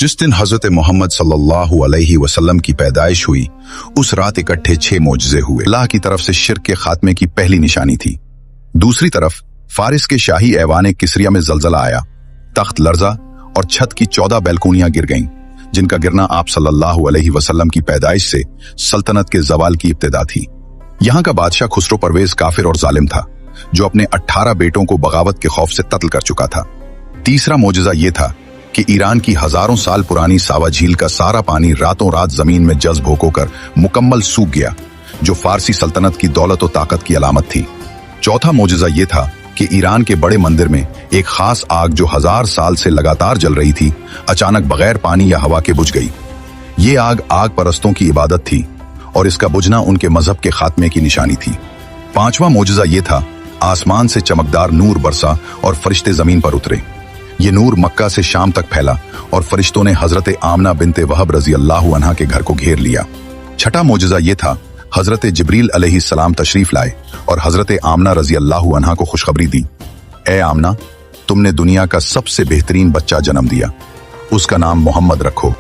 जिस दिन हजरत मोहम्मद सल्लल्लाहु अलैहि वसल्लम की पैदाइश हुई, उस रात इकट्ठे 6 मोजज़े हुए। अल्लाह की तरफ से शिर्क के खात्मे की पहली निशानी थी। दूसरी तरफ फारिस के शाही ऐवान किसरिया में जलजला आया, तख्त लर्जा और छत की 14 बैलकोनियां गिर गईं, जिनका गिरना आप सल्लल्लाहु अलैहि वसल्लम की पैदाइश से सल्तनत के जवाल की इब्तिदा थी। यहाँ का बादशाह खुसरो परवेज काफिर और जालिम था, जो अपने 18 बेटों को बगावत के खौफ से कत्ल कर चुका था। तीसरा मोजज़ा ये था कि ईरान की हजारों साल पुरानी सावा झील का सारा पानी रातों रात जमीन में जज्ब होकर मुकम्मल सूख गया, जो फारसी सल्तनत की दौलत और ताकत की अलामत थी। चौथा मोजज़ा ये था कि ईरान के बड़े मंदिर में एक खास आग जो 1000 साल से लगातार जल रही थी, अचानक बगैर पानी या हवा के बुझ गई। ये आग परस्तों की इबादत थी और इसका बुझना उनके मजहब के खात्मे की निशानी थी। पांचवा मोजज़ा ये था, आसमान से चमकदार नूर बरसा और फरिश्ते जमीन पर उतरे। ये नूर मक्का से शाम तक फैला और फरिश्तों ने हजरत आमना बिनते वहब रजी अल्लाह अन्हा के घर को घेर लिया। छठा मोजज़ा ये था, हजरत जिब्रील अलैहिस्सलाम तशरीफ लाए और हजरत आमना रजी अल्लाह अन्हा को खुशखबरी दी, ए आमना, तुमने दुनिया का सबसे बेहतरीन बच्चा जन्म दिया, उसका नाम मोहम्मद रखो।